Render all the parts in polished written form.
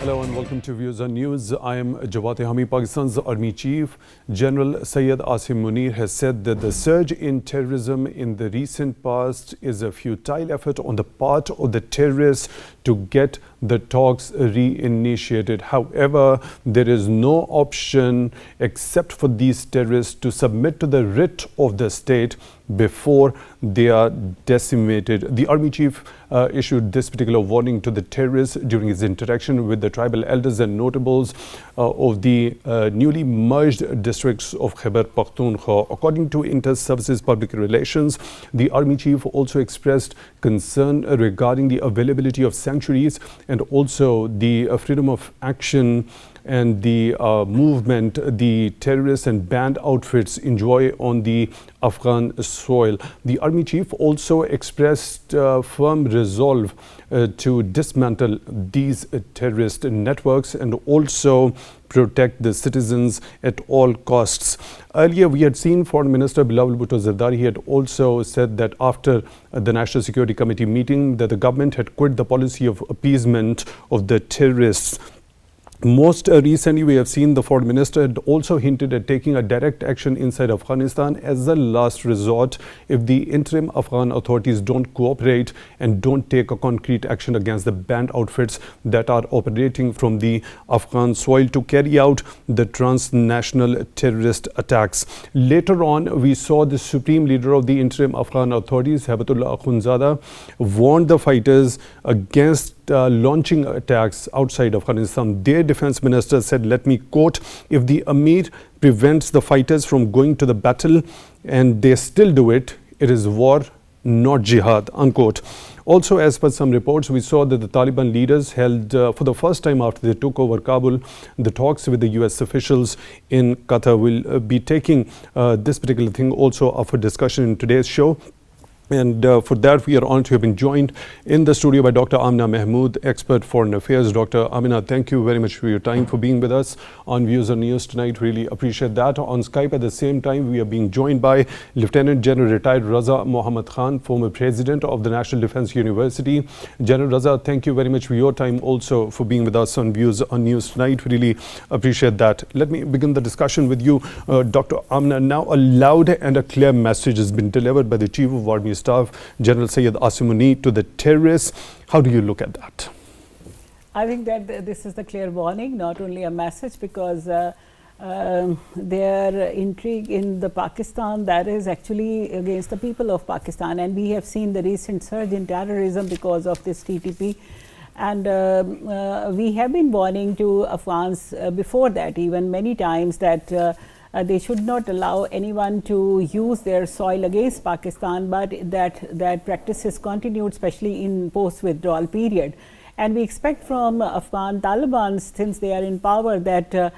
Hello and welcome to Views on News. I am Jawad. Tehami. Pakistan's Army Chief General Syed Asim Munir has said that the surge in terrorism in the recent past is a futile effort on the part of the terrorists to get the talks reinitiated. However, there is no option except for these terrorists to submit to the writ of the state before they are decimated. The Army Chief issued this particular warning to the terrorists during his interaction with the tribal elders and notables of the newly merged districts of Khyber Pakhtunkhwa. According to Inter-Services Public Relations, the Army Chief also expressed concern regarding the availability of sanctuaries and also the freedom of action and the movement the terrorists and banned outfits enjoy on the Afghan soil. The Army Chief also expressed firm resolve to dismantle these terrorist networks and also protect the citizens at all costs. Earlier, we had seen Foreign Minister Bilawal Bhutto Zardari. He had also said that after the National Security Committee meeting that the government had quit the policy of appeasement of the terrorists. Most recently, we have seen the Foreign Minister had also hinted at taking a direct action inside Afghanistan as a last resort if the interim Afghan authorities don't cooperate and don't take a concrete action against the banned outfits that are operating from the Afghan soil to carry out the transnational terrorist attacks. Later on, we saw the Supreme Leader of the interim Afghan authorities, Habatullah Akhundzada, warned the fighters against launching attacks outside Afghanistan. Their defense minister said, let me quote, if the Amir prevents the fighters from going to the battle and they still do it, it is war, not jihad, unquote. Also, as per some reports, we saw that the Taliban leaders held, for the first time after they took over Kabul, the talks with the US officials in Qatar. Will be taking this particular thing also up for discussion in today's show. And for that, we are honored to have been joined in the studio by Dr. Amna Mehmood, expert foreign affairs. Dr. Amna, thank you very much for your time, for being with us on Views on News tonight. Really appreciate that. On Skype at the same time, we are being joined by Lieutenant General retired Raza Mohammad Khan, former president of the National Defense University. General Raza, thank you very much for your time also for being with us on Views on News tonight. Really appreciate that. Let me begin the discussion with you, Dr. Amna. Now, a loud and a clear message has been delivered by the Chief of Army Staff, General Syed Asim Munir, to the terrorists. How do you look at that? I think that this is the clear warning, not only a message, because their intrigue in the Pakistan, that is actually against the people of Pakistan, and we have seen the recent surge in terrorism because of this TTP. And we have been warning to Afghans before that, even many times, that they should not allow anyone to use their soil against Pakistan, but that practice is continued, especially in post-withdrawal period. And we expect from Afghan Taliban, since they are in power, that the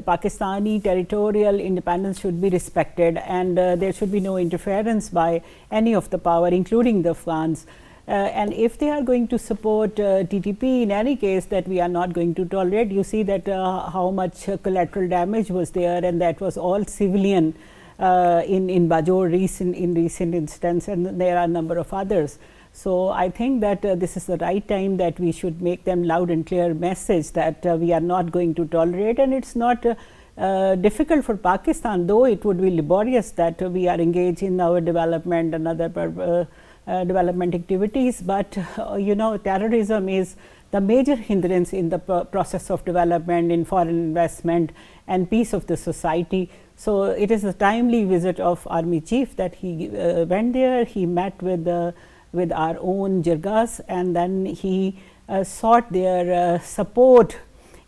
Pakistani territorial independence should be respected, and there should be no interference by any of the power, including the Afghans. And if they are going to support TTP, in any case, that we are not going to tolerate. You see that how much collateral damage was there, and that was all civilian in Bajor in recent instance, and there are a number of others. So I think that this is the right time that we should make them loud and clear message that we are not going to tolerate. And it's not difficult for Pakistan, though it would be laborious that we are engaged in our development and other development activities, but terrorism is the major hindrance in the process of development, in foreign investment and peace of the society. So it is a timely visit of Army Chief that he went there. He met with our own Jirgas, and then he sought their support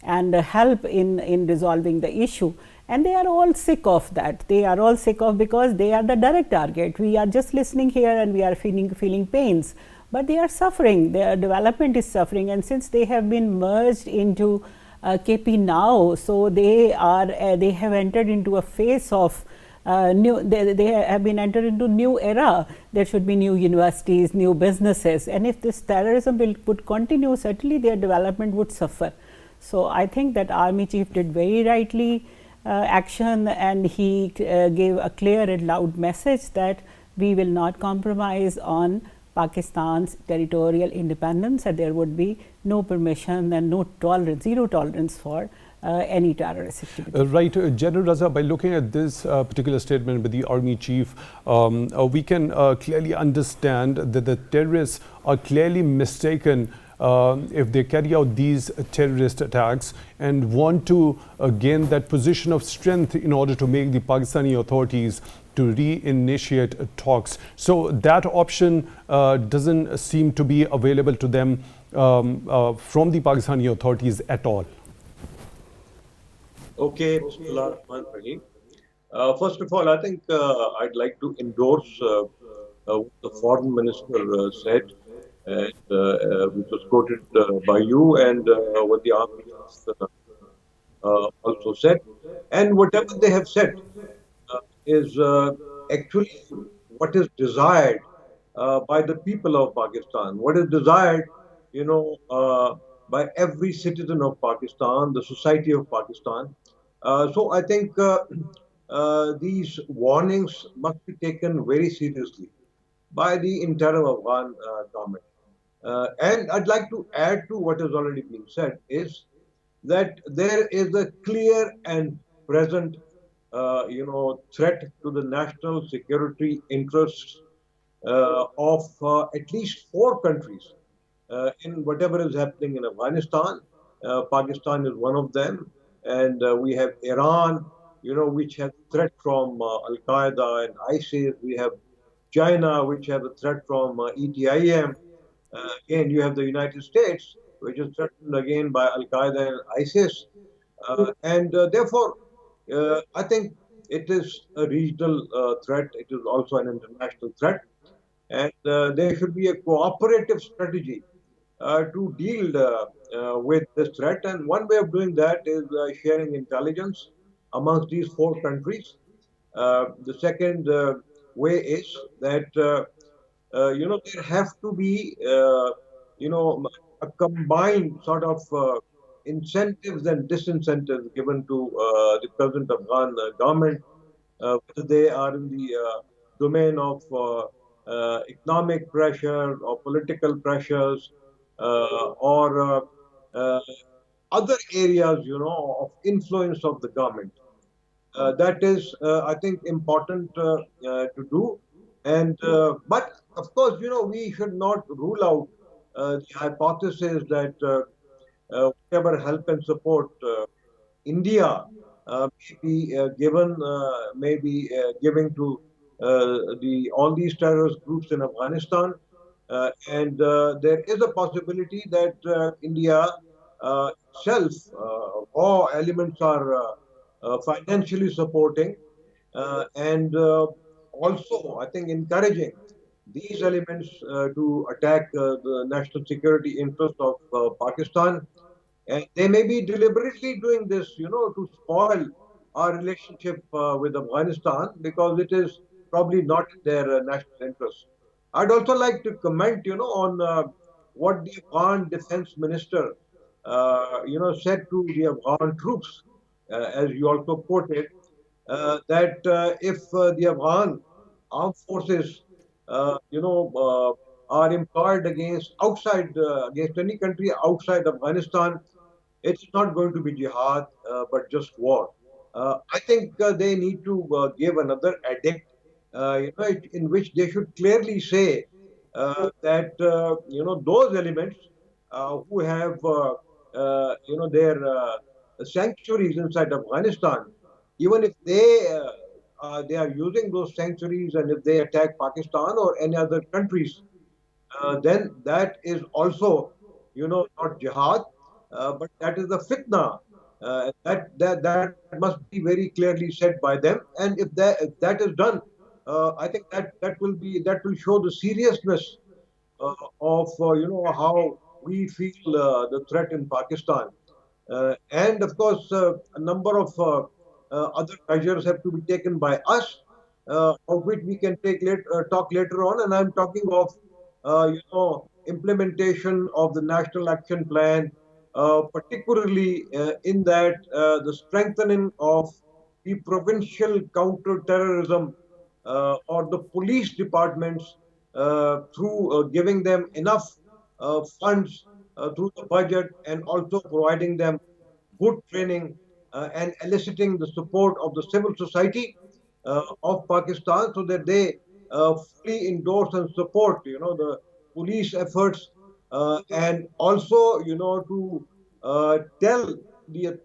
and help in resolving the issue. And they are all sick of that. They are all sick of, because they are the direct target. We are just listening here and we are feeling pains, but they are suffering. Their development is suffering, and since they have been merged into KP now, so they have entered into a phase of they have been entered into new era. There should be new universities, new businesses, and if this terrorism would continue, certainly their development would suffer. So I think that Army Chief did very rightly action, and he gave a clear and loud message that we will not compromise on Pakistan's territorial independence, and there would be no permission and no tolerance, zero tolerance for any terrorist activity. Right, General Raza, by looking at this particular statement by the Army Chief, we can clearly understand that the terrorists are clearly mistaken if they carry out these terrorist attacks and want to gain that position of strength in order to make the Pakistani authorities to reinitiate talks. So that option doesn't seem to be available to them from the Pakistani authorities at all. Okay, Bismillah Rahman Rahim. First of all, I think I'd like to endorse what the foreign minister said, and, which was quoted by you, and what the army chief also said. And whatever they have said is actually what is desired by the people of Pakistan, what is desired, by every citizen of Pakistan, the society of Pakistan. So I think these warnings must be taken very seriously by the interim Afghan government. And I'd like to add to what has already been said is that there is a clear and present, threat to the national security interests of at least 4 countries in whatever is happening in Afghanistan. Pakistan is one of them, and we have Iran, which has threat from Al Qaeda and ISIS. We have China, which has a threat from ETIM. Again, you have the United States, which is threatened again by Al Qaeda and ISIS. And therefore, I think it is a regional threat. It is also an international threat. And there should be a cooperative strategy to deal with this threat. And one way of doing that is sharing intelligence amongst these 4 countries. The second way is that, there have to be, a combined sort of incentives and disincentives given to the present Afghan government, whether they are in the domain of economic pressure or political pressures, or other areas, of influence of the government. That is, I think, important to do. And but of course, we should not rule out the hypothesis that whatever help and support India may be giving to all these terrorist groups in Afghanistan. And there is a possibility that India itself or elements are financially supporting and also, I think, encouraging these elements to attack the national security interest of Pakistan. And they may be deliberately doing this, to spoil our relationship with Afghanistan, because it is probably not their national interest. I'd also like to comment, on what the Afghan defense minister, said to the Afghan troops, as you also quoted, that if the Afghan armed forces, are employed against any country outside Afghanistan, it's not going to be jihad, but just war. I think they need to give another edict, in which they should clearly say that those elements who have their sanctuaries inside Afghanistan, even if they are using those sanctuaries, and if they attack Pakistan or any other countries, then that is also, not jihad, but that is the fitna. That must be very clearly said by them. And if that is done, I think that will show the seriousness of how we feel the threat in Pakistan. And of course, a number of other measures have to be taken by us, of which we can talk later on. And I'm talking of implementation of the National Action Plan, particularly in that the strengthening of the provincial counter-terrorism or the police departments through giving them enough funds through the budget, and also providing them good training and eliciting the support of the civil society of Pakistan, so that they fully endorse and support, the police efforts, and also, to tell the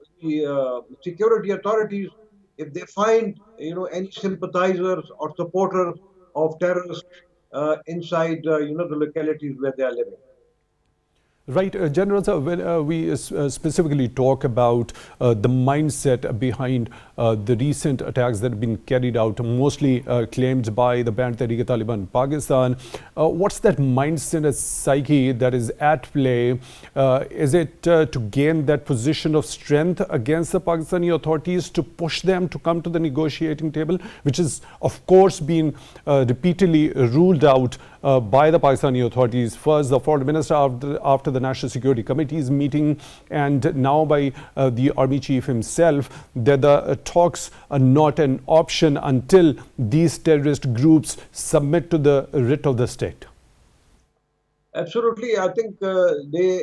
security authorities if they find, any sympathizers or supporters of terrorists inside, the localities where they are living. Right, General, sir, when we specifically talk about the mindset behind the recent attacks that have been carried out, mostly claimed by the banned Tehrik-e-Taliban Pakistan, what's that mindset and psyche that is at play? Is it to gain that position of strength against the Pakistani authorities, to push them to come to the negotiating table, which is, of course, been repeatedly ruled out by the Pakistani authorities? First, the foreign minister after the National Security Committee's meeting, and now by the army chief himself, that the talks are not an option until these terrorist groups submit to the writ of the state. Absolutely. I think they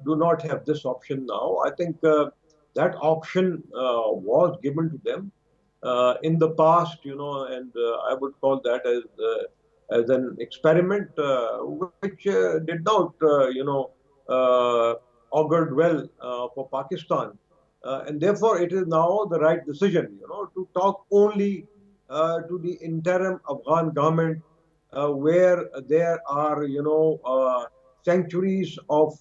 do not have this option now. I think that option was given to them in the past, and I would call that as an experiment, which did not, augured well for Pakistan. And therefore, it is now the right decision, to talk only to the interim Afghan government, where there are, sanctuaries of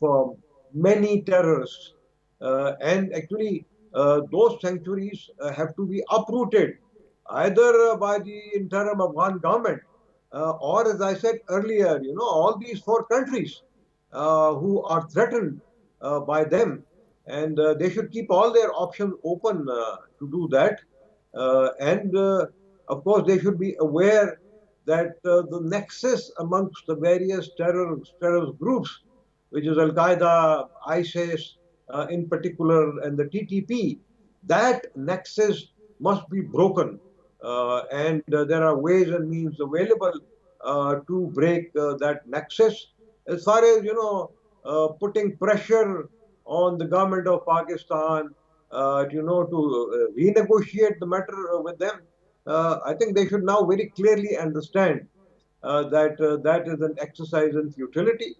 many terrorists. And actually, those sanctuaries have to be uprooted either by the interim Afghan government, or, as I said earlier, all these four countries who are threatened by them, and they should keep all their options open to do that. And of course, they should be aware that the nexus amongst the various terrorist groups, which is Al-Qaeda, ISIS in particular, and the TTP, that nexus must be broken. And there are ways and means available to break that nexus. As far as, putting pressure on the government of Pakistan, to renegotiate the matter with them, I think they should now very clearly understand that that is an exercise in futility,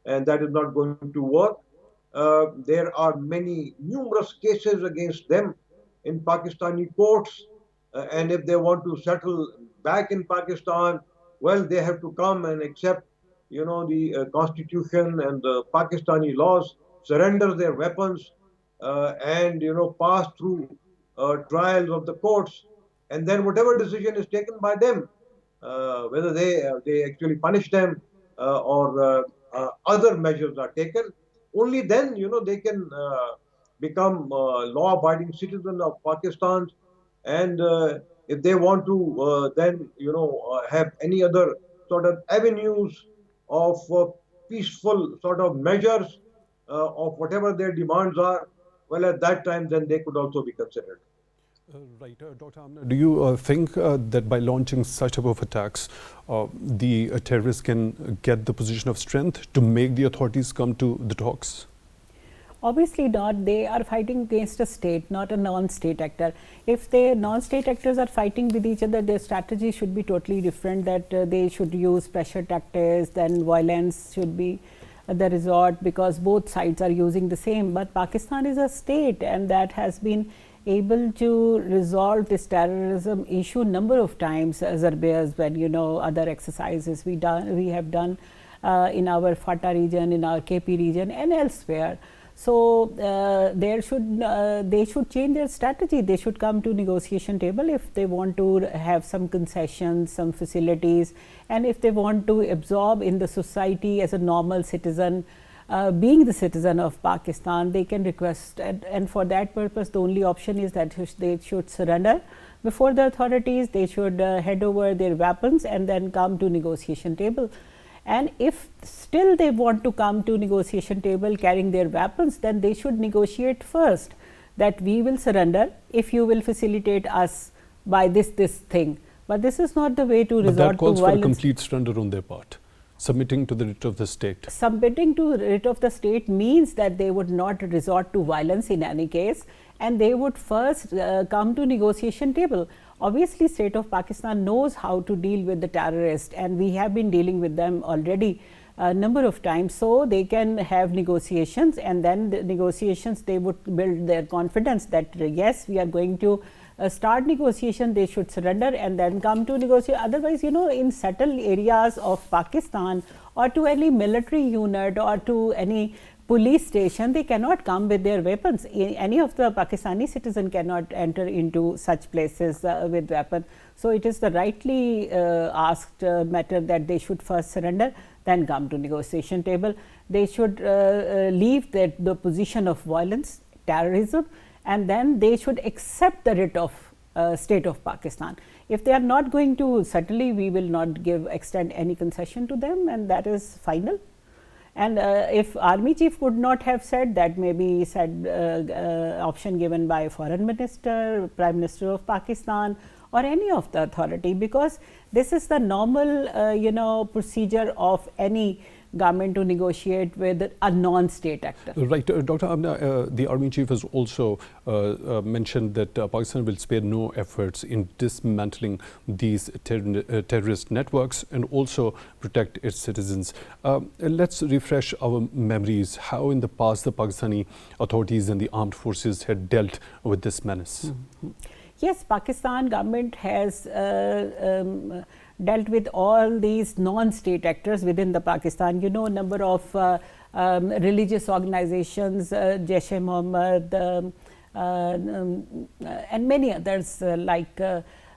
and that is not going to work. There are numerous cases against them in Pakistani courts, and if they want to settle back in Pakistan, well, they have to come and accept, the constitution and the Pakistani laws, surrender their weapons, and, pass through trials of the courts, and then whatever decision is taken by them, whether they actually punish them or other measures are taken, only then, they can become law-abiding citizens of Pakistan. And if they want to then, have any other sort of avenues of peaceful sort of measures of whatever their demands are, well, at that time, then they could also be considered. Right. Dr. Amna, do you think that by launching such type of attacks, the terrorists can get the position of strength to make the authorities come to the talks? Obviously not. They are fighting against a state, not a non-state actor. If the non-state actors are fighting with each other, their strategy should be totally different, that they should use pressure tactics, then violence should be the resort, because both sides are using the same. But Pakistan is a state, and that has been able to resolve this terrorism issue number of times, Zarbias, when other exercises we have done in our FATA region, in our KP region, and elsewhere. So they should change their strategy. They should come to negotiation table if they want to have some concessions, some facilities, and if they want to absorb in the society as a normal citizen. Being the citizen of Pakistan, they can request, and for that purpose, the only option is that they should surrender before the authorities. They should hand over their weapons and then come to negotiation table. And if still they want to come to negotiation table carrying their weapons, then they should negotiate first, that we will surrender if you will facilitate us by this thing. But this is not the way to But resort that to calls for a violence. complete surrender on their part, submitting to the writ of the state. Submitting to writ of the state means that they would not resort to violence in any case, and they would first come to negotiation table. Obviously, state of Pakistan knows how to deal with the terrorists, and we have been dealing with them already a number of times. So they can have negotiations, and then the negotiations, they would build their confidence that yes, we are going to start negotiation, they should surrender and then come to negotiate. Otherwise, in settled areas of Pakistan, or to any military unit, or to any police station, they cannot come with their weapons. Any of the Pakistani citizen cannot enter into such places with weapon. So it is the rightly asked matter that they should first surrender, then come to negotiation table. They should leave the position of violence, terrorism, and then they should accept the writ of state of Pakistan. If they are not going to, certainly we will not extend any concession to them, and that is final. And if army chief would not have said that, maybe said option given by foreign minister, prime minister of Pakistan, or any of the authority, because this is the normal procedure of any government to negotiate with a non-state actor. Right. Dr. Amna, the army chief has also mentioned that Pakistan will spare no efforts in dismantling these terrorist networks and also protect its citizens. Let's refresh our memories how in the past the Pakistani authorities and the armed forces had dealt with this menace. Yes, Pakistan government has dealt with all these non-state actors within the Pakistan. Number of religious organizations, Jaish-e-Mohammed, and many others like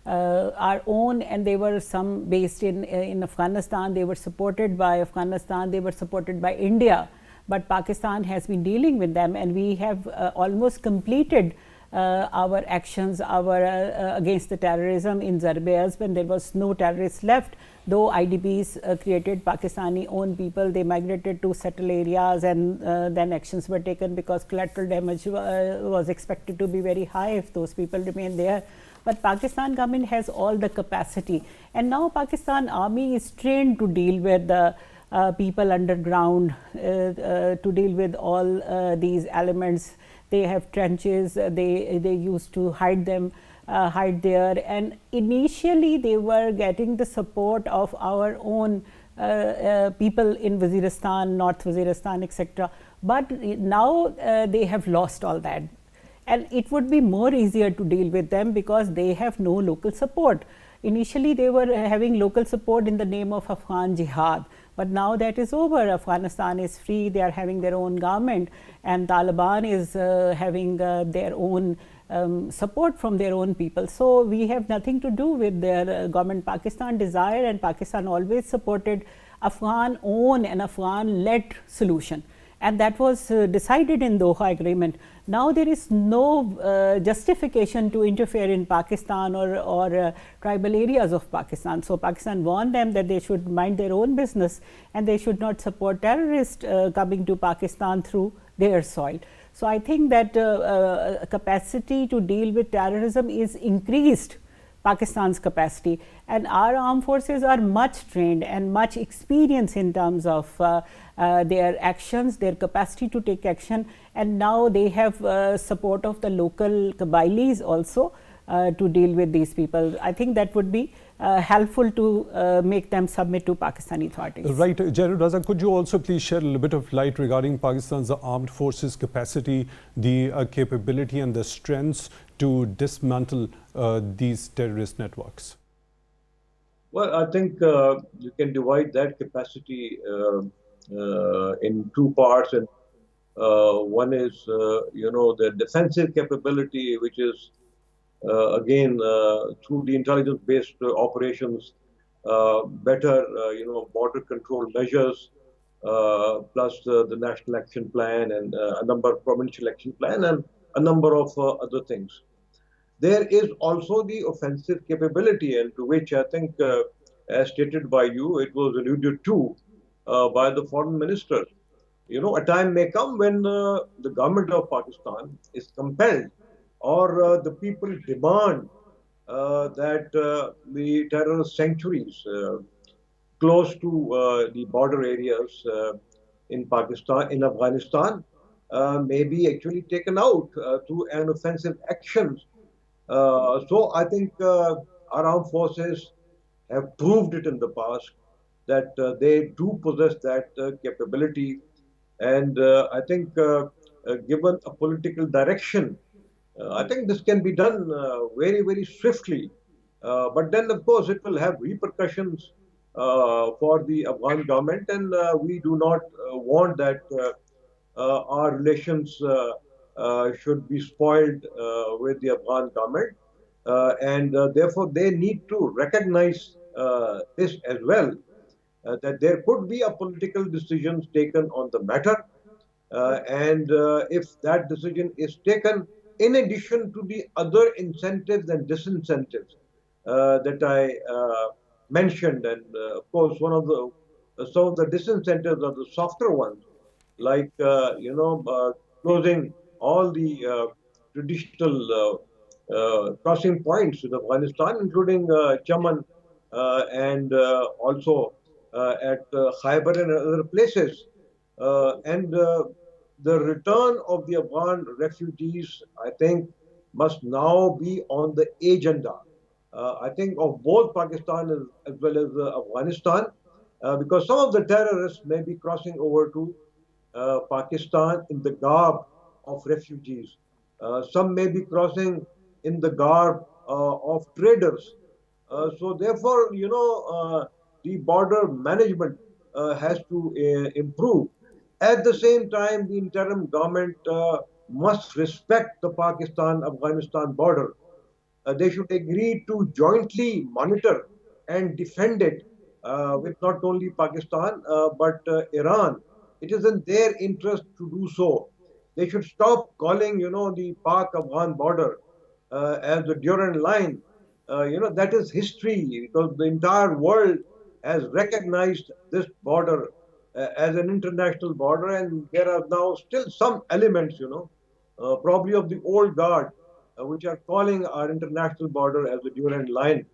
our own, and they were some based in Afghanistan. They were supported by Afghanistan, they were supported by India, but Pakistan has been dealing with them, and we have almost completed our actions against the terrorism in Zarbeas when there was no terrorists left. Though IDPs created Pakistani owned people, they migrated to settled areas, and then actions were taken because collateral damage was expected to be very high if those people remain there. But Pakistan government has all the capacity, and now Pakistan army is trained to deal with the people underground, to deal with all these elements. They have trenches, they used to hide there, and initially they were getting the support of our own people in Waziristan, North Waziristan, etc. But now they have lost all that, and it would be more easier to deal with them because they have no local support. Initially they were having local support in the name of Afghan jihad, but now that is over. Afghanistan is free, they are having their own government, and Taliban is having their own support from their own people. So we have nothing to do with their government. Pakistan desire, and Pakistan always supported Afghan owned and Afghan led solution, and that was decided in Doha agreement. Now there is no justification to interfere in Pakistan or tribal areas of Pakistan. So Pakistan warned them that they should mind their own business, and they should not support terrorists coming to Pakistan through their soil. So I think that capacity to deal with terrorism is increased, Pakistan's capacity, and our armed forces are much trained and much experienced in terms of their actions, their capacity to take action, and now they have support of the local Kabylis also to deal with these people. I think that would be helpful to make them submit to Pakistani authorities. Right. General Raza, could you also please shed a little bit of light regarding Pakistan's armed forces capacity, the capability and the strengths to dismantle these terrorist networks? Well, I think you can divide that capacity in two parts, and one is the defensive capability, which is again through the intelligence-based operations, better border control measures, plus the national action plan and a number of provincial action plan and a number of other things. There is also the offensive capability, and to which I think, as stated by you, it was alluded to by the foreign minister. A time may come when the government of Pakistan is compelled, or the people demand that the terrorist sanctuaries close to the border areas in Pakistan, in Afghanistan, may be actually taken out through an offensive actions. So I think our armed forces have proved it in the past that they do possess that capability, and I think given a political direction, I think this can be done very, very swiftly. But then, of course, it will have repercussions for the Afghan government, and we do not want that our relations should be spoiled with the Afghan government. And therefore, they need to recognize this as well, that there could be a political decision taken on the matter, and if that decision is taken in addition to the other incentives and disincentives that I mentioned, and of course, one of the some of the disincentives are the softer ones, like closing all the traditional crossing points with Afghanistan, including Chaman and also at Khyber and other places. And the return of the Afghan refugees, I think, must now be on the agenda. I think of both Pakistan as well as Afghanistan, because some of the terrorists may be crossing over to Pakistan in the garb of refugees. Some may be crossing in the garb of traders. So therefore, the border management has to improve. At the same time, the interim government must respect the Pakistan-Afghanistan border. They should agree to jointly monitor and defend it with not only Pakistan but Iran. It is in their interest to do so. They should stop calling, the Pak-Afghan border as the Durrani line. That is history, because the entire world has recognized this border as an international border, and there are now still some elements, probably of the old guard, which are calling our international border as the Durrani line.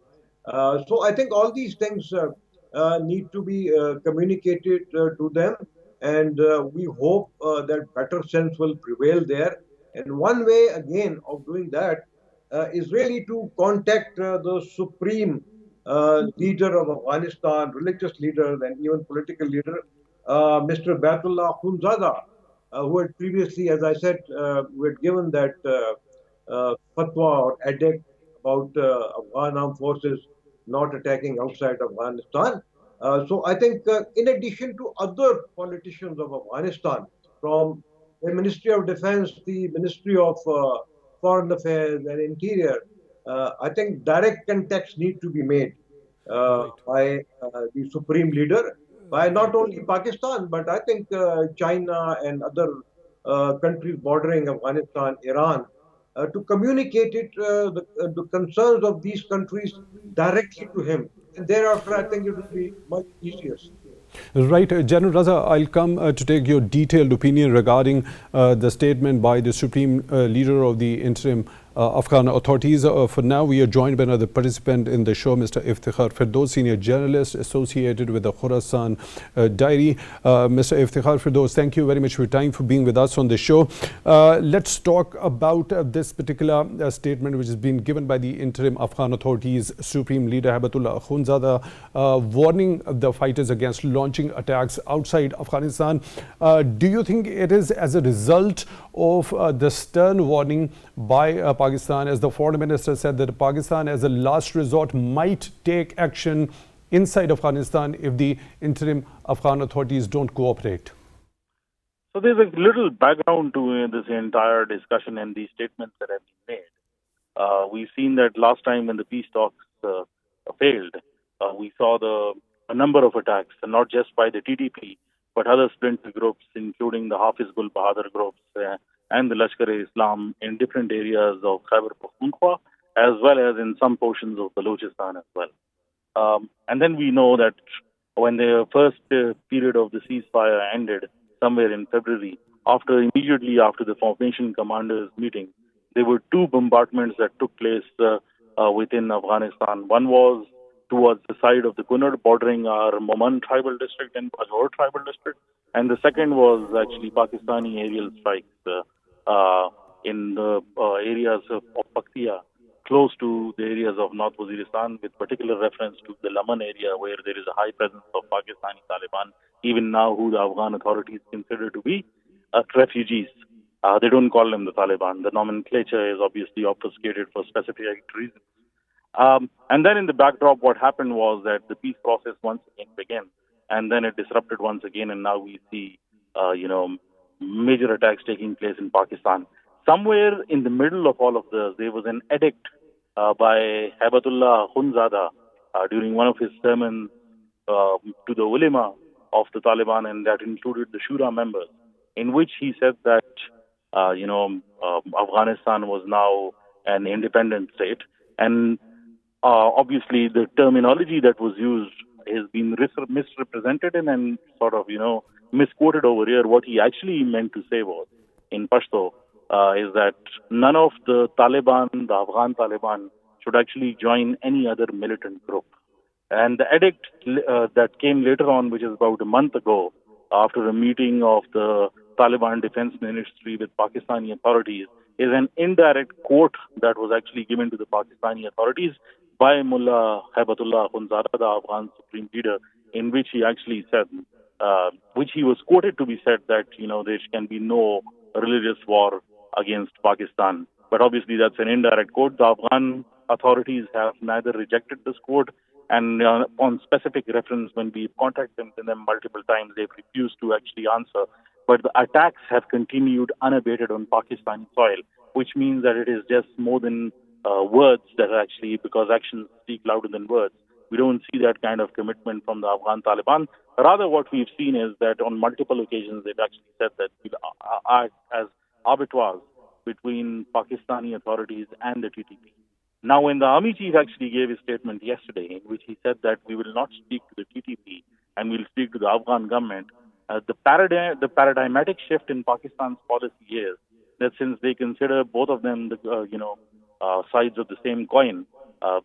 So I think all these things need to be communicated to them, and we hope that better sense will prevail there. And one way, again, of doing that is really to contact the supreme leader of Afghanistan, religious leader, and even political leader, Mr. Baitullah Khunzada, who had previously, as I said, who had given that fatwa or edict about Afghan armed forces not attacking outside Afghanistan. So I think in addition to other politicians of Afghanistan, from the Ministry of Defense, the Ministry of Foreign Affairs and Interior, I think direct contacts need to be made by the supreme leader, by not only Pakistan, but I think China and other countries bordering Afghanistan, Iran, to communicate the concerns of these countries directly to him. And thereafter, I think it will be much easier. Right, General Raza, I'll come to take your detailed opinion regarding the statement by the Supreme Leader of the interim Afghan authorities. For now, we are joined by another participant in the show, Mr. Iftikhar Firdous, senior journalist associated with the Khorasan Diary. Mr. Iftikhar Firdous, thank you very much for your time, for being with us on the show. Let's talk about this particular statement which has been given by the interim Afghan authorities, Supreme Leader Baitullah Khunzada, warning the fighters against launching attacks outside Afghanistan. Do you think it is as a result of the stern warning by Pakistan, as the foreign minister said that Pakistan as a last resort might take action inside Afghanistan if the interim Afghan authorities don't cooperate? So there's a little background to this entire discussion and these statements that have been made. We've seen that last time when the peace talks failed, we saw a number of attacks, and not just by the TTP, but other splinter groups, including the Hafiz-ul Bahadur groups and the Lashkar-e-Islam in different areas of Khyber Pakhtunkhwa, as well as in some portions of Balochistan as well. And then we know that when the first period of the ceasefire ended, somewhere in February, immediately after the formation commanders meeting, there were two bombardments that took place within Afghanistan. One was towards the side of the Kunard, bordering our Moman tribal district and Bajor tribal district, and the second was actually Pakistani aerial strikes in the areas of Paktiya, close to the areas of North Waziristan, with particular reference to the Laman area, where there is a high presence of Pakistani Taliban, even now who the Afghan authorities consider to be refugees. They don't call them the Taliban. The nomenclature is obviously obfuscated for specific reasons. And then in the backdrop, what happened was that the peace process once again began, and then it disrupted once again, and now we see, major attacks taking place in Pakistan. Somewhere in the middle of all of this, there was an edict by Haibatullah Khunzada during one of his sermons to the ulema of the Taliban, and that included the Shura members, in which he said that, Afghanistan was now an independent state. And obviously, the terminology that was used has been misrepresented and sort of, misquoted over here. What he actually meant to say was, in Pashto, is that none of the Taliban, the Afghan Taliban, should actually join any other militant group. And the edict that came later on, which is about a month ago, after a meeting of the Taliban Defense Ministry with Pakistani authorities, is an indirect quote that was actually given to the Pakistani authorities by Mullah Haibatullah Khunzada, the Afghan Supreme Leader, in which he actually said, which he was quoted to be said that, there can be no religious war against Pakistan. But obviously that's an indirect quote. The Afghan authorities have neither rejected this quote, and on specific reference, when we contacted them multiple times, they've refused to actually answer. But the attacks have continued unabated on Pakistani soil, which means that it is just more than words that are actually, because actions speak louder than words. We don't see that kind of commitment from the Afghan Taliban. Rather, what we've seen is that on multiple occasions, they've actually said that we act as arbiters between Pakistani authorities and the TTP. Now, when the army chief actually gave his statement yesterday, in which he said that we will not speak to the TTP and we'll speak to the Afghan government, the paradigmatic shift in Pakistan's policy is that since they consider both of them the sides of the same coin,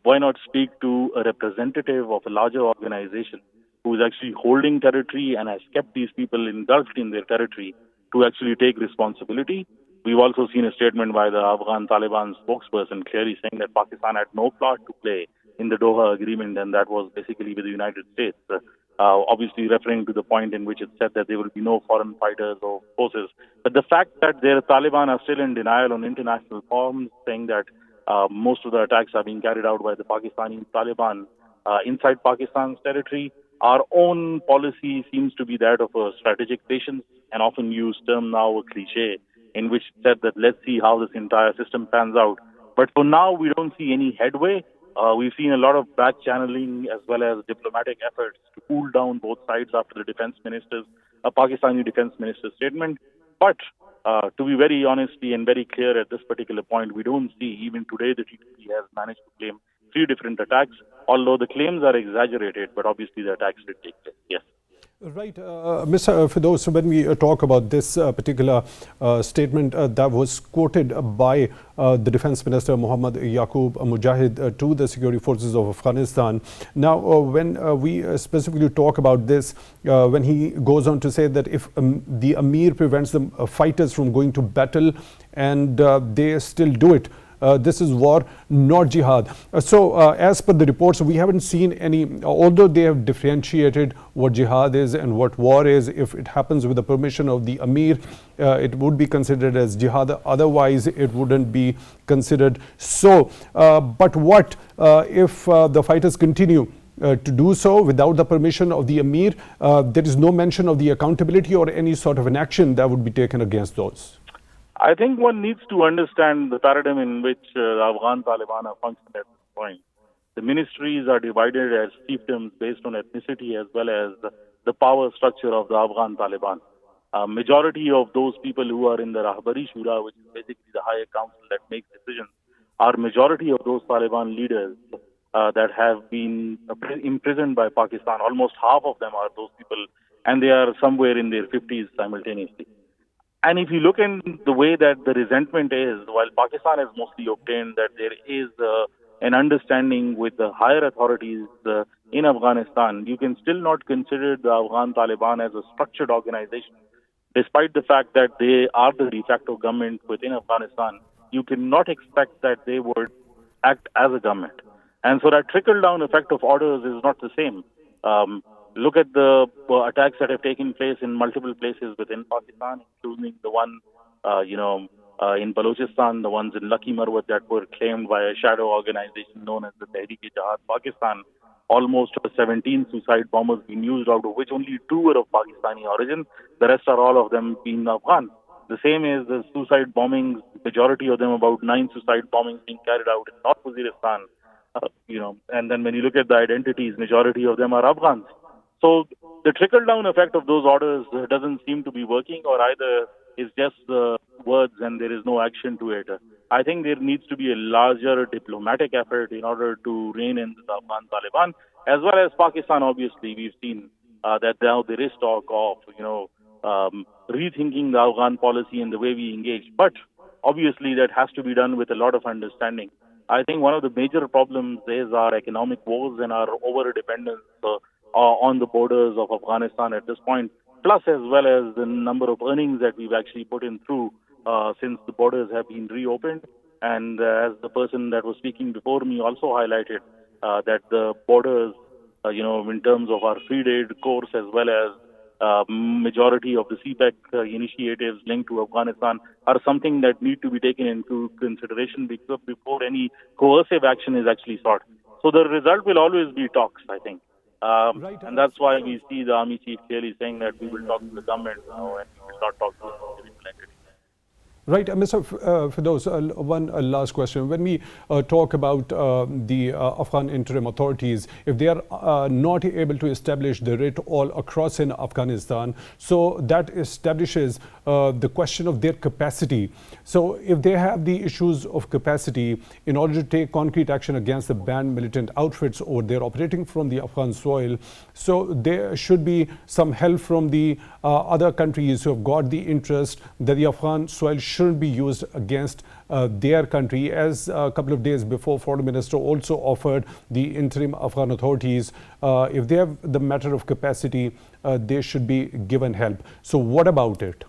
why not speak to a representative of a larger organization who is actually holding territory and has kept these people engulfed in their territory to actually take responsibility? We've also seen a statement by the Afghan Taliban spokesperson clearly saying that Pakistan had no part to play in the Doha agreement, and that was basically with the United States. Obviously referring to the point in which it said that there will be no foreign fighters or forces. But the fact that the Taliban are still in denial on international forums, saying that most of the attacks are being carried out by the Pakistani Taliban inside Pakistan's territory, our own policy seems to be that of a strategic patience, an often used term now, a cliche, in which it said that let's see how this entire system pans out. But for now, we don't see any headway. We've seen a lot of back channeling as well as diplomatic efforts to cool down both sides after the Pakistani defense minister's statement. But to be very honestly and very clear at this particular point, we don't see even today the TTP has managed to claim 3 different attacks, although the claims are exaggerated, but obviously the attacks did take place. Yes. Right. Mr. Firdous, when we talk about this particular statement that was quoted by the Defense Minister Muhammad Yaqub Mujahid to the security forces of Afghanistan. Now, when we specifically talk about this, when he goes on to say that if the Amir prevents the fighters from going to battle and they still do it, this is war, not jihad. So as per the reports, we haven't seen any, although they have differentiated what jihad is and what war is. If it happens with the permission of the Amir, it would be considered as jihad. Otherwise, it wouldn't be considered so. But what if the fighters continue to do so without the permission of the Amir? There is no mention of the accountability or any sort of an action that would be taken against those. I think one needs to understand the paradigm in which the Afghan Taliban are functioning at this point. The ministries are divided as fiefdoms based on ethnicity as well as the power structure of the Afghan Taliban. Majority of those people who are in the Rahbari Shura, which is basically the higher council that makes decisions, are majority of those Taliban leaders that have been imprisoned by Pakistan. Almost half of them are those people, and they are somewhere in their 50s simultaneously. And if you look in the way that the resentment is, while Pakistan has mostly obtained that there is an understanding with the higher authorities in Afghanistan, you can still not consider the Afghan Taliban as a structured organization. Despite the fact that they are the de facto government within Afghanistan, you cannot expect that they would act as a government. And so that trickle-down effect of orders is not the same. Look at the attacks that have taken place in multiple places within Pakistan, including the one, in Balochistan, the ones in Lucky Marwat that were claimed by a shadow organization known as the Tehrik-e-Jawad Pakistan. Almost 17 suicide bombers being used, out of which only 2 were of Pakistani origin. The rest are all of them being Afghan. The same is the suicide bombings, majority of them, about 9 suicide bombings being carried out in North Waziristan. And then when you look at the identities, majority of them are Afghans. So the trickle-down effect of those orders doesn't seem to be working, or either is just words and there is no action to it. I think there needs to be a larger diplomatic effort in order to rein in the Afghan Taliban, as well as Pakistan. Obviously, we've seen that now there is talk of, rethinking the Afghan policy and the way we engage. But obviously, that has to be done with a lot of understanding. I think one of the major problems is our economic woes and our over-dependence on the borders of Afghanistan at this point, plus as well as the number of earnings that we've actually put in through since the borders have been reopened. And as the person that was speaking before me also highlighted, that the borders, in terms of our free trade course, as well as majority of the CPEC initiatives linked to Afghanistan, are something that need to be taken into consideration before any coercive action is actually sought. So the result will always be talks, I think. And that's why we see the army chief clearly saying that we will talk to the government now and we will not talk to individual entities. Right, Mr. Firdous, one last question. When we talk about the Afghan interim authorities, if they are not able to establish the writ all across in Afghanistan, so that establishes the question of their capacity. So if they have the issues of capacity in order to take concrete action against the banned militant outfits, or they're operating from the Afghan soil, so there should be some help from the other countries who have got the interest that the Afghan soil shouldn't be used against their country. As a couple of days before, Foreign Minister also offered the interim Afghan authorities, if they have the matter of capacity, they should be given help. So what about it?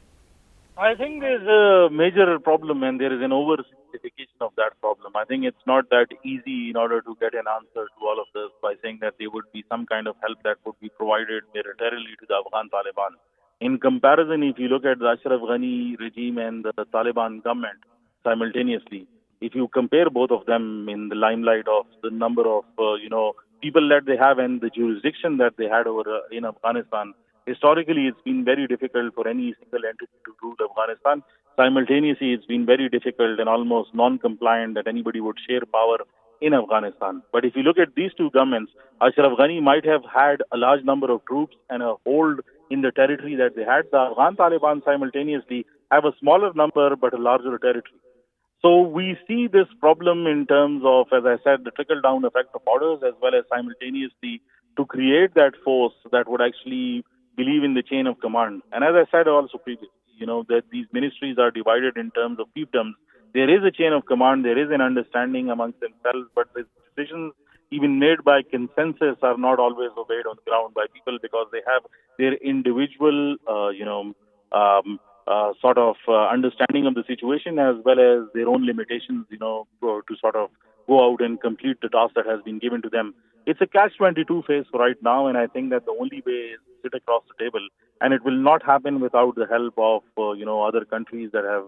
I think there's a major problem, and there is an oversimplification of that problem. I think it's not that easy in order to get an answer to all of this by saying that there would be some kind of help that would be provided militarily to the Afghan Taliban. In comparison, if you look at the Ashraf Ghani regime and the Taliban government simultaneously, if you compare both of them in the limelight of the number of people that they have and the jurisdiction that they had over in Afghanistan, historically it's been very difficult for any single entity to rule Afghanistan. Simultaneously, it's been very difficult and almost non-compliant that anybody would share power in Afghanistan. But if you look at these two governments, Ashraf Ghani might have had a large number of troops and a hold in the territory that they had. The Afghan Taliban simultaneously have a smaller number but a larger territory. So we see this problem in terms of, as I said, the trickle-down effect of orders, as well as simultaneously to create that force that would actually believe in the chain of command. And as I said also previously, that these ministries are divided in terms of fiefdoms. There is a chain of command, there is an understanding amongst themselves, but the decisions even made by consensus are not always obeyed on the ground by people, because they have their individual, understanding of the situation, as well as their own limitations, to sort of go out and complete the task that has been given to them. It's a catch-22 phase right now, and I think that the only way is to sit across the table, and it will not happen without the help of, other countries that have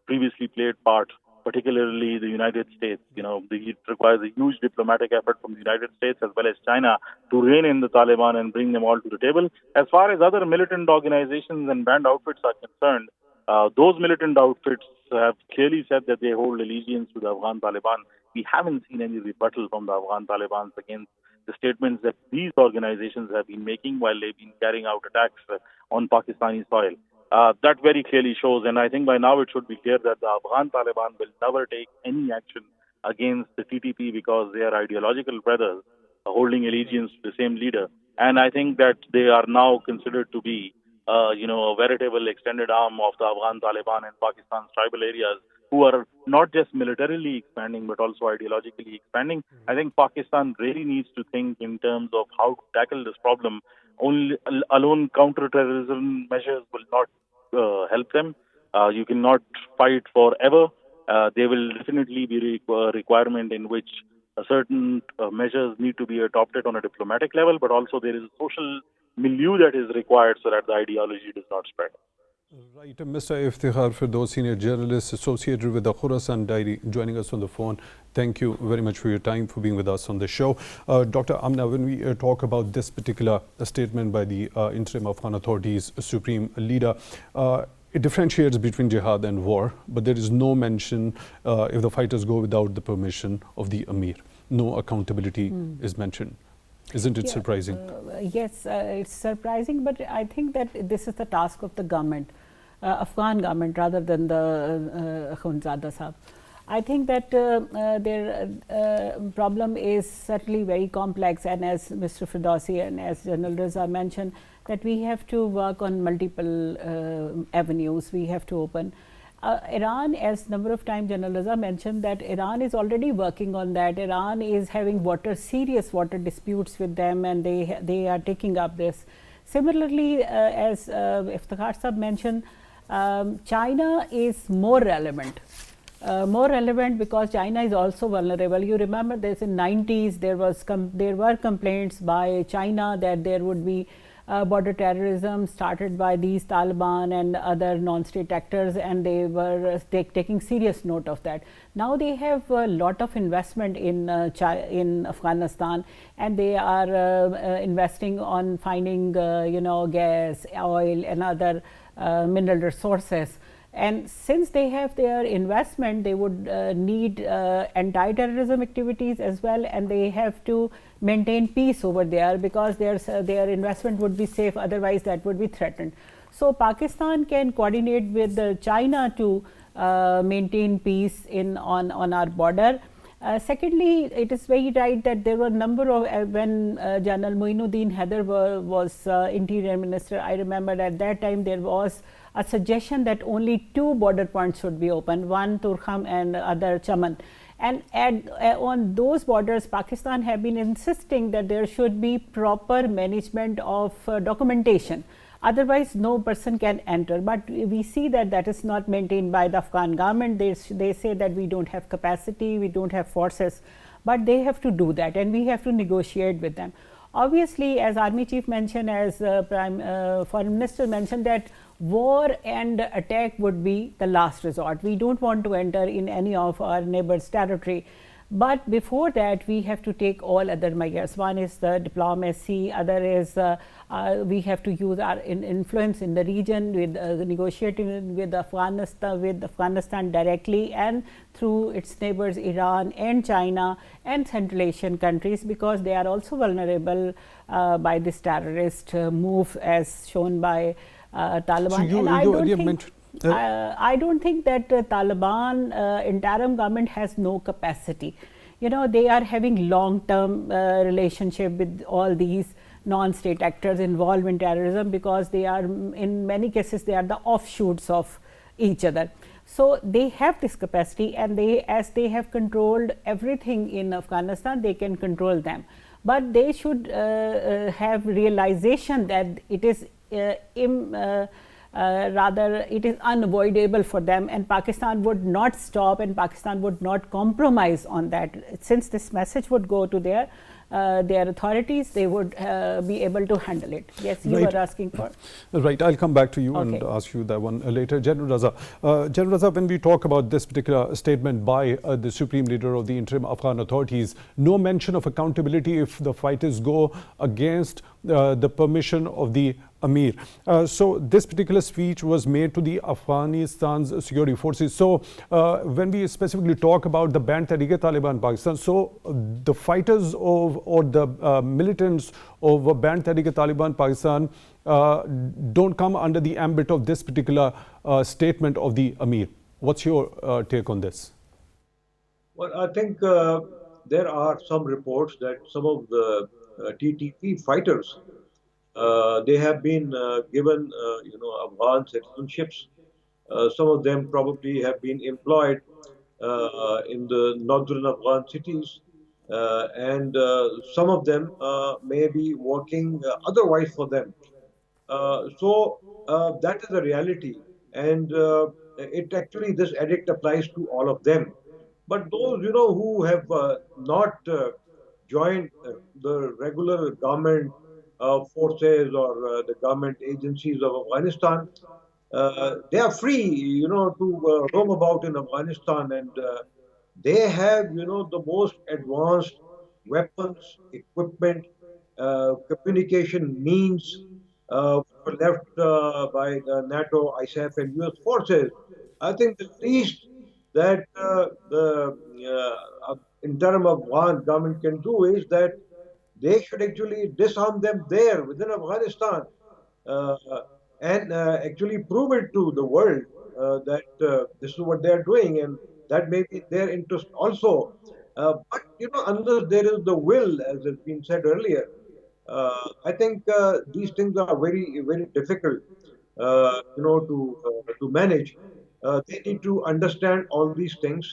previously played part, particularly the United States. It requires a huge diplomatic effort from the United States as well as China to rein in the Taliban and bring them all to the table. As far as other militant organizations and banned outfits are concerned, those militant outfits have clearly said that they hold allegiance to the Afghan Taliban. We haven't seen any rebuttal from the Afghan Taliban against the statements that these organizations have been making while they've been carrying out attacks on Pakistani soil. That very clearly shows, and I think by now it should be clear that the Afghan Taliban will never take any action against the TTP, because they are ideological brothers holding allegiance to the same leader. And I think that they are now considered to be, a veritable extended arm of the Afghan Taliban in Pakistan's tribal areas, who are not just militarily expanding but also ideologically expanding. I think Pakistan really needs to think in terms of how to tackle this problem. Only alone counter-terrorism measures will not help them. You cannot fight forever. There will definitely be a requirement in which certain measures need to be adopted on a diplomatic level, but also there is a social milieu that is required so that the ideology does not spread. Right, Mr. Iftikhar Firdous, senior journalist associated with the Khorasan Diary, joining us on the phone. Thank you very much for your time, for being with us on the show. Dr. Amna, when we talk about this particular statement by the interim Afghan authorities supreme leader, it differentiates between jihad and war, but there is no mention if the fighters go without the permission of the Amir. No accountability is mentioned. Isn't it surprising? Yes, it's surprising, but I think that this is the task of the government, Afghan government, rather than the Akhundzada Sahab. I think that their problem is certainly very complex, and as Mr. Firdausi and as General Raza mentioned, that we have to work on multiple avenues we have to open. Iran, as number of times General Raza mentioned, that Iran is already working on that. Iran is having serious water disputes with them, and they are taking up this. Similarly, as Iftikhar Sahab mentioned, China is more relevant. Because China is also vulnerable. You remember this in 90s, there were complaints by China that there would be border terrorism started by these Taliban and other non-state actors, and they were taking serious note of that. Now they have a lot of investment in Afghanistan, and they are investing on finding gas, oil and other mineral resources. And since they have their investment, they would need anti-terrorism activities as well, and they have to maintain peace over there because their investment would be safe, otherwise that would be threatened. So Pakistan can coordinate with China to maintain peace on our border. Secondly, it is very right that there were a number of when General Moinuddin Haider was Interior Minister. I remember at that time there was a suggestion that only 2 border points should be opened, one Turkham and other Chaman. And on those borders, Pakistan have been insisting that there should be proper management of documentation. Otherwise, no person can enter. But we see that that is not maintained by the Afghan government. They say that we don't have capacity, we don't have forces, but they have to do that, and we have to negotiate with them. Obviously, as Army Chief mentioned, as Foreign Minister mentioned, that war and attack would be the last resort. We don't want to enter in any of our neighbors' territory. But before that, we have to take all other measures. One is the diplomacy, other is we have to use our influence in the region with negotiating with Afghanistan directly and through its neighbors Iran and China and Central Asian countries, because they are also vulnerable by this terrorist move as shown by Taliban. So I don't think that Taliban interim government has no capacity. They are having long-term relationship with all these non-state actors involved in terrorism, because they are, in many cases, they are the offshoots of each other. So they have this capacity, and as they have controlled everything in Afghanistan, they can control them. But they should have realization that it is rather it is unavoidable for them, and Pakistan would not stop and Pakistan would not compromise on that. Since this message would go to their authorities, they would be able to handle it. Yes, you were asking for. Right, I'll come back to you and ask you that one later. General Raza, when we talk about this particular statement by the Supreme Leader of the interim Afghan authorities, no mention of accountability if the fighters go against the permission of the Amir. So this particular speech was made to the Afghanistan's security forces. So when we specifically talk about the banned Tehrik-e-Taliban Pakistan, so the fighters or the militants of banned Tehrik-e-Taliban Pakistan don't come under the ambit of this particular statement of the Amir. What's your take on this? Well, I think there are some reports that some of the TTP fighters, they have been given, Afghan citizenships, Some of them probably have been employed in the northern Afghan cities, and some of them may be working otherwise for them. So that is a reality, and it actually this edict applies to all of them. But those who have not joined the regular government forces or the government agencies of Afghanistan, they are free, to roam about in Afghanistan, and they have, the most advanced weapons, equipment, communication means which were left by the NATO, ISAF, and US forces. I think the least that the interim Afghan government can do is that they should actually disarm them there within Afghanistan, uh, and actually prove it to the world that this is what they are doing, and that may be their interest also. But unless there is the will, as has been said earlier, I think these things are very, very difficult, to manage. They need to understand all these things.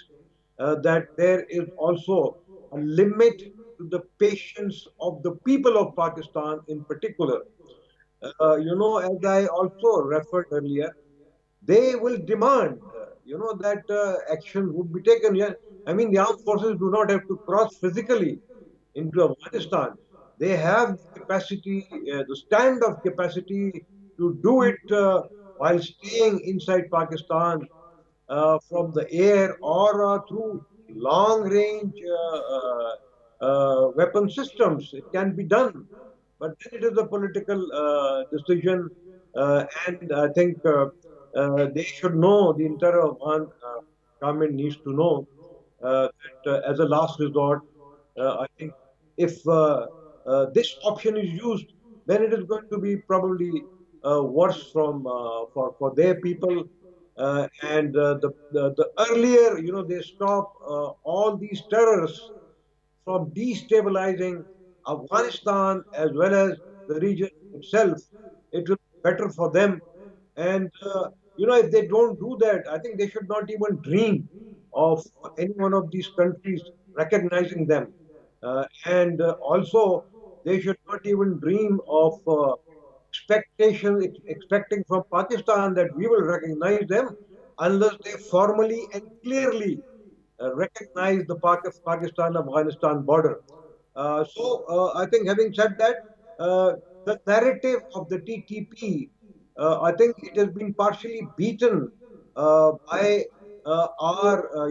That there is also a limit to the patience of the people of Pakistan in particular. As I also referred earlier, they will demand, that action would be taken. Yeah, I mean, the armed forces do not have to cross physically into Afghanistan. They have the capacity, the stand-off capacity to do it while staying inside Pakistan from the air or through long-range weapon systems. It can be done, but then it is a political decision, and I think they should know, the entire Afghan government needs to know that as a last resort, I think if this option is used, then it is going to be probably worse from for their people. And the earlier they stop all these terrorists from destabilizing Afghanistan as well as the region itself, it will be better for them. And if they don't do that, I think they should not even dream of any one of these countries recognizing them. And also, they should not even dream of expecting from Pakistan that we will recognize them unless they formally and clearly recognize the Pakistan-Afghanistan border. I think, having said that, the narrative of the TTP, I think it has been partially beaten by our,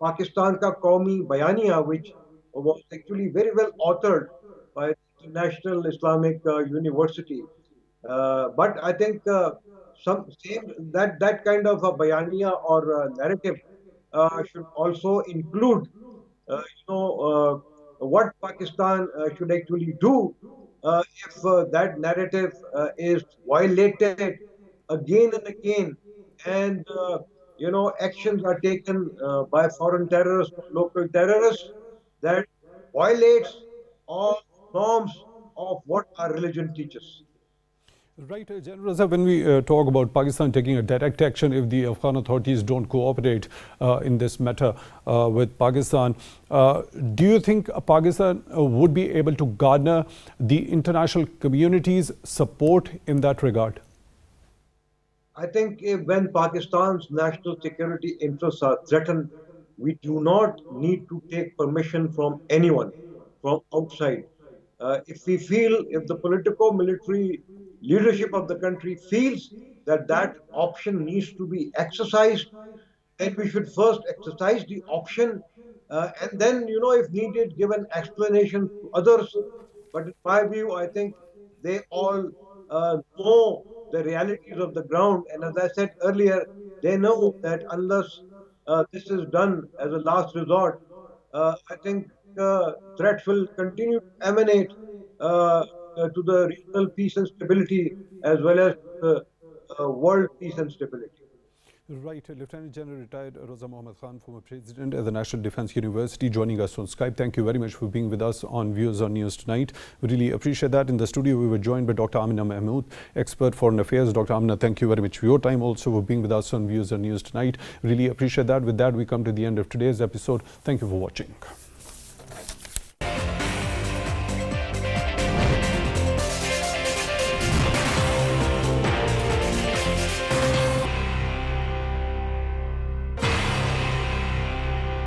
Pakistan ka Qaumi Bayaniya, which was actually very well authored by the International Islamic University. But I think some same that kind of a bayaniya or narrative should also include, what Pakistan should actually do if that narrative is violated again and again, and actions are taken by foreign terrorists or local terrorists that violates all norms of what our religion teaches. Right, General Raza, when we talk about Pakistan taking a direct action if the Afghan authorities don't cooperate in this matter with Pakistan, do you think Pakistan would be able to garner the international community's support in that regard? I think when Pakistan's national security interests are threatened, we do not need to take permission from anyone from outside. If the political military leadership of the country feels that that option needs to be exercised, then we should first exercise the option, and then, if needed, give an explanation to others. But in my view, I think they all know the realities of the ground. And as I said earlier, they know that unless this is done as a last resort, I think threats will continue to emanate to the regional peace and stability as well as the world peace and stability. Right, Lieutenant General retired Raza Mohammad Khan, former president at the National Defence University, joining us on Skype. Thank you very much for being with us on Views on News tonight. We really appreciate that. In the studio, we were joined by Dr. Amna Mehmood, expert foreign affairs. Dr. Amna, thank you very much for your time, also for being with us on Views on News tonight. Really appreciate that. With that, we come to the end of today's episode. Thank you for watching.